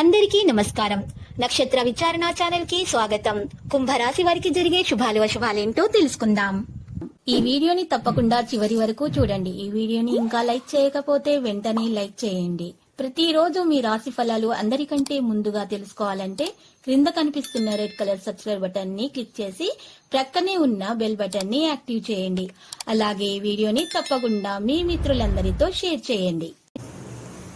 అందరికీ నమస్కారం. నక్షత్ర విచారణ ఛానల్ కి స్వాగతం. కుంభరాశి వారికి జరిగే శుభాలు అశుభాలేంటో తెలుసుకుందాం. ఈ వీడియోని తప్పకుండా చివరి వరకు చూడండి. ఈ వీడియోని ఇంకా లైక్ చేయకపోతే వెంటనే లైక్ చేయండి. ప్రతిరోజు మీ రాశి ఫలాలు అందరికంటే ముందుగా తెలుసుకోవాలంటే క్రింద కనిపిస్తున్న రెడ్ కలర్ సబ్స్క్రైబ్ బటన్ ని క్లిక్ చేసి ప్రక్కనే ఉన్న బెల్ బటన్ ని యాక్టివ్ చేయండి. అలాగే ఈ వీడియోని తప్పకుండా మీ మిత్రులందరితో షేర్ చేయండి.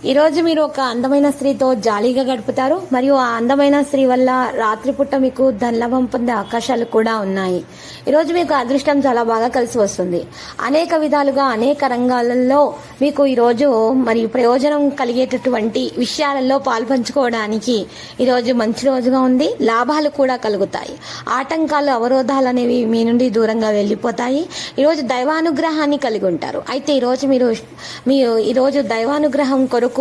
ఈ రోజు మీరు ఒక అందమైన స్త్రీతో జాలీగా గడుపుతారు. మరియు ఆ అందమైన స్త్రీ వల్ల రాత్రిపూట మీకు ధనలాభం పొందే అవకాశాలు కూడా ఉన్నాయి. ఈరోజు మీకు అదృష్టం చాలా బాగా కలిసి వస్తుంది. అనేక విధాలుగా అనేక రంగాలలో మీకు ఈరోజు మరియు ప్రయోజనం కలిగేటటువంటి విషయాలలో పాల్పంచుకోవడానికి ఈరోజు మంచి రోజుగా ఉంది. లాభాలు కూడా కలుగుతాయి. ఆటంకాలు అవరోధాలు అనేవి మీ నుండి దూరంగా వెళ్ళిపోతాయి. ఈరోజు దైవానుగ్రహాన్ని కలిగి ఉంటారు. అయితే ఈరోజు దైవానుగ్రహం కొరకు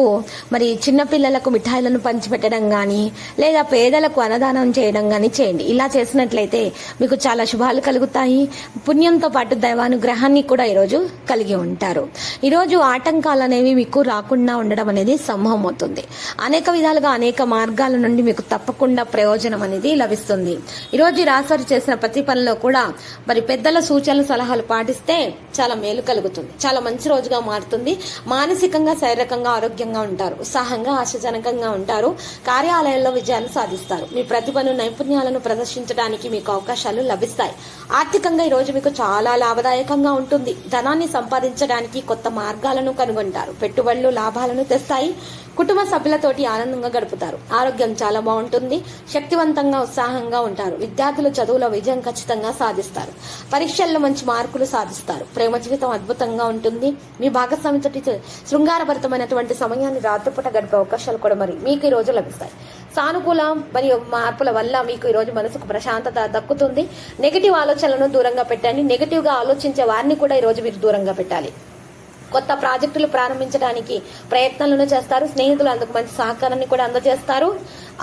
మరి చిన్నపిల్లలకు మిఠాయిలను పంచిపెట్టడం గాని లేదా పేదలకు అన్నదానం చేయడం గాని చేయండి. ఇలా చేసినట్లయితే మీకు చాలా శుభాలు కలుగుతాయి. పుణ్యంతో పాటు దైవానుగ్రహాన్ని కూడా ఈరోజు కలిగి ఉంటారు. ఈరోజు ఆటంకాలు అనేవి మీకు రాకుండా ఉండడం అనేది సంభవం అవుతుంది. అనేక విధాలుగా అనేక మార్గాల నుండి మీకు తప్పకుండా ప్రయోజనం అనేది లభిస్తుంది. ఈరోజు ఈ రాశి చేసిన ప్రతి పనిలో కూడా మరి పెద్దల సూచనలు సలహాలు పాటిస్తే చాలా మేలు కలుగుతుంది. చాలా మంచి రోజుగా మారుతుంది. మానసికంగా శారీరకంగా ఆరోగ్యంగా ఉంటారు. ఉత్సాహంగా ఆశాజనకంగా ఉంటారు. కార్యాలయాల్లో విజయాలు సాధిస్తారు. మీ ప్రతిభను నైపుణ్యాలను ప్రదర్శించడానికి మీకు అవకాశాలు లభిస్తాయి. ఆర్థికంగా ఈ రోజు మీకు చాలా లాభదాయకంగా ఉంటుంది. ధనాన్ని సంపాదించడానికి కొత్త మార్గాలను కనుగొంటారు. పెట్టుబడులు లాభాలను తెస్తాయి. కుటుంబ సభ్యులతోటి ఆనందంగా గడుపుతారు. ఆరోగ్యం చాలా బాగుంటుంది. శక్తివంతంగా ఉత్సాహంగా ఉంటారు. విద్యార్థులు చదువులో విజయం ఖచ్చితంగా సాధిస్తారు. పరీక్షల్లో మంచి మార్కులు సాధిస్తారు. ప్రేమ జీవితం అద్భుతంగా ఉంటుంది. మీ భాగస్వామితో శృంగారభరితమైనటువంటి సమయాన్ని రాత్రిపూట గడిపే అవకాశాలు కూడా మరి మీకు ఈ రోజు లభిస్తాయి. సానుకూల మరియు మార్పుల వల్ల మీకు ఈ రోజు మనసుకు ప్రశాంతత దక్కుతుంది. నెగిటివ్ ఆలోచనలను దూరంగా పెట్టండి. నెగిటివ్ గా ఆలోచించే వారిని కూడా ఈ రోజు మీరు దూరంగా పెట్టాలి. కొత్త ప్రాజెక్టులు ప్రారంభించడానికి ప్రయత్నాలను చేస్తారు. స్నేహితులు అందుకు మంచి సహకారాన్ని కూడా అందజేస్తారు.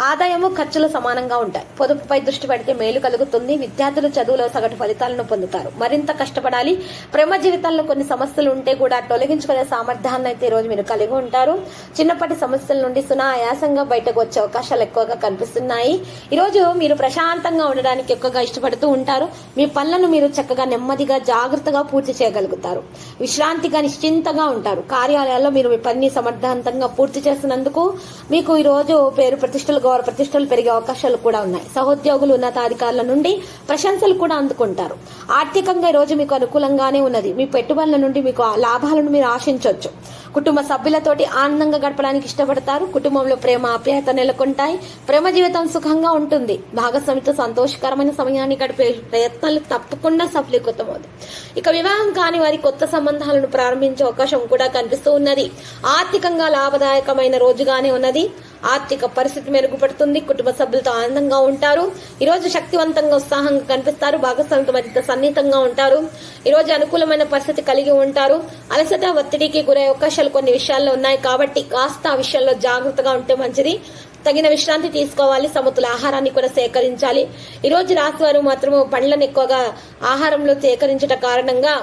ఆదాయము ఖర్చులు సమానంగా ఉంటాయి. పొదుపుపై దృష్టి పెడితే మేలు కలుగుతుంది. విద్యార్థులు చదువులో సగటు ఫలితాలను పొందుతారు. మరింత కష్టపడాలి. ప్రేమ జీవితాల్లో కొన్ని సమస్యలు ఉంటే కూడా తొలగించుకునే సామర్థ్యాన్ని అయితే ఈ రోజు మీరు కలిగి ఉంటారు. చిన్నప్పటి సమస్యల నుండి సునాయాసంగా బయటకు వచ్చే అవకాశాలు ఎక్కువగా కనిపిస్తున్నాయి. ఈ రోజు మీరు ప్రశాంతంగా ఉండడానికి ఎక్కువగా ఇష్టపడుతూ ఉంటారు. మీ పనులను మీరు చక్కగా నెమ్మదిగా జాగ్రత్తగా పూర్తి చేయగలుగుతారు. విశ్రాంతిగా నిశ్చింతగా ఉంటారు. కార్యాలయాల్లో మీరు మీ పనిని సమర్థవంతంగా పూర్తి చేసినందుకు మీకు ఈ రోజు పేరు ప్రతిష్టలు గౌరవ ప్రతిష్టలు పెరిగే అవకాశాలు కూడా ఉన్నాయి. సహోద్యోగులు ఉన్నతాధికారుల నుండి ప్రశంసలు కూడా అందుకుంటారు. ఆర్థికంగా ఈ రోజు మీకు అనుకూలంగానే ఉన్నది. మీ పెట్టుబడుల నుండి మీకు లాభాలను మీరు ఆశించవచ్చు. కుటుంబ సభ్యులతోటి ఆనందంగా గడపడానికి ఇష్టపడతారు. కుటుంబంలో ప్రేమ ఆప్యాయత నెలకొంటాయి. ప్రేమ జీవితం సుఖంగా ఉంటుంది. భాగస్వామితో సంతోషకరమైన సమయాన్ని గడిపే ప్రయత్నాలు తప్పకుండా సఫలీకృతమవుతాయి. ఇక వివాహం కాని వారి కొత్త సంబంధాలను ప్రారంభించే అవకాశం కూడా కనిపిస్తూ ఉన్నది. ఆర్థికంగా లాభదాయకమైన రోజుగానే ఉన్నది. ఆర్థిక పరిస్థితి మెరుగుపడుతుంది. కుటుంబ సభ్యులతో ఆనందంగా ఉంటారు. ఈ రోజు శక్తివంతంగా ఉత్సాహంగా కనిపిస్తారు. భాగస్వామితో మరింత సన్నిహితంగా ఉంటారు. ఈ రోజు అనుకూలమైన పరిస్థితి కలిగి ఉంటారు. అలసట ఒత్తిడికి గురయ్యే అవకాశాలు కొన్ని విషయాల్లో ఉన్నాయి కాబట్టి కాస్త ఆ విషయాల్లో జాగ్రత్తగా ఉంటే మంచిది. తగిన విశ్రాంతి తీసుకోవాలి. సమతుల ఆహారాన్ని కూడా సేకరించాలి. ఈ రోజు రాశి వారు మాత్రము పండ్లను ఎక్కువగా ఆహారంలో సేకరించట కారణంగా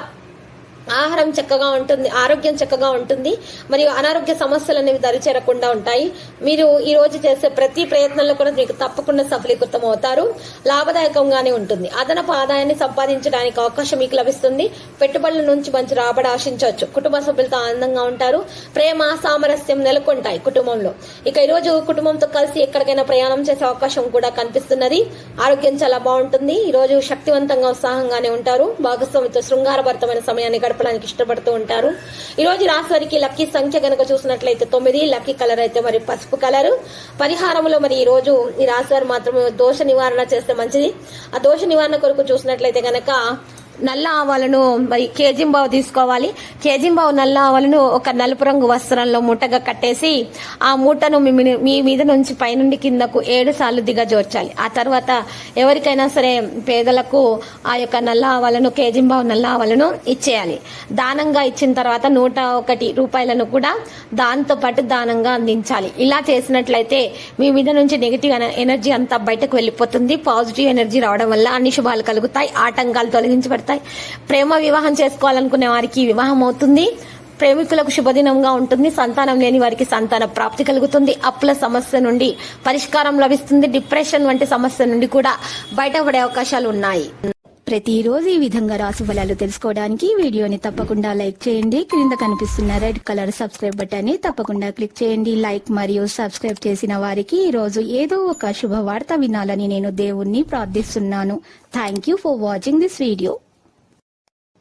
ఆహారం చక్కగా ఉంటుంది. ఆరోగ్యం చక్కగా ఉంటుంది. మరియు అనారోగ్య సమస్యలు అనేవి దరిచేరకుండా ఉంటాయి. మీరు ఈ రోజు చేసే ప్రతి ప్రయత్నంలో కూడా మీకు తప్పకుండా సఫలీకృతం అవుతారు. లాభదాయకంగానే ఉంటుంది. అదనపు ఆదాయాన్ని సంపాదించడానికి అవకాశం మీకు లభిస్తుంది. పెట్టుబడుల నుంచి మంచి రాబడి ఆశించవచ్చు. కుటుంబ సభ్యులతో ఆనందంగా ఉంటారు. ప్రేమ సామరస్యం నెలకొంటాయి కుటుంబంలో. ఇక ఈ రోజు కుటుంబంతో కలిసి ఎక్కడికైనా ప్రయాణం చేసే అవకాశం కూడా కనిపిస్తున్నది. ఆరోగ్యం చాలా బాగుంటుంది. ఈ రోజు శక్తివంతంగా ఉత్సాహంగానే ఉంటారు. భాగస్వామితో శృంగారభరితమైన సమయాన్ని గడపడానికి ఇష్టపడుతూ ఉంటారు. ఈ రోజు రాశి వారికి లక్కీ సంఖ్య గనక చూసినట్లయితే 9. లక్కీ కలర్ అయితే మరి పసుపు కలర్. పరిహారంలో మరి ఈ రోజు ఈ రాశి వారు మాత్రమే దోష నివారణ చేస్తే మంచిది. ఆ దోష నివారణ కొరకు చూసినట్లయితే గనక నల్ల ఆవాలను మరి కేజింబావు తీసుకోవాలి. కేజింబావు నల్ల ఆవాలను ఒక నలుపు రంగు వస్త్రంలో మూటగా కట్టేసి ఆ మూటను మీ మీద నుంచి పైనుండి కిందకు 7 సార్లు దిగజోర్చాలి. ఆ తర్వాత ఎవరికైనా సరే పేదలకు ఆ యొక్క నల్ల ఆవాలను కేజింబావు నల్ల ఆవాలను ఇచ్చేయాలి. దానంగా ఇచ్చిన తర్వాత 101 రూపాయలను కూడా దాంతో పాటు దానంగా అందించాలి. ఇలా చేసినట్లయితే మీ మీద నుంచి నెగిటివ్ ఎనర్జీ అంతా బయటకు వెళ్ళిపోతుంది. పాజిటివ్ ఎనర్జీ రావడం వల్ల అన్ని శుభాలు కలుగుతాయి. ఆటంకాలు తొలగించబడతాయి. ప్రేమ వివాహం చేసుకోవాలనుకునే వారికి వివాహం అవుతుంది. ప్రేమికులకు శుభదినంగా ఉంటుంది. సంతానం లేని వారికి సంతాన ప్రాప్తి కలుగుతుంది. అప్పుల సమస్య నుండి పరిష్కారం లభిస్తుంది. డిప్రెషన్ వంటి సమస్య నుండి కూడా బయటపడే అవకాశాలు ఉన్నాయి. ప్రతిరోజు ఈ విధంగా రాశి ఫలాలు తెలుసుకోవడానికి ఈ వీడియోని తప్పకుండా లైక్ చేయండి. క్రింద కనిపిస్తున్న రెడ్ కలర్ సబ్స్క్రైబ్ బటన్ ని తప్పకుండా క్లిక్ చేయండి. లైక్ మరియు సబ్స్క్రైబ్ చేసిన వారికి ఈ రోజు ఏదో ఒక శుభవార్త వినాలని నేను దేవుణ్ణి ప్రార్థిస్తున్నాను. Thank you for watching this video.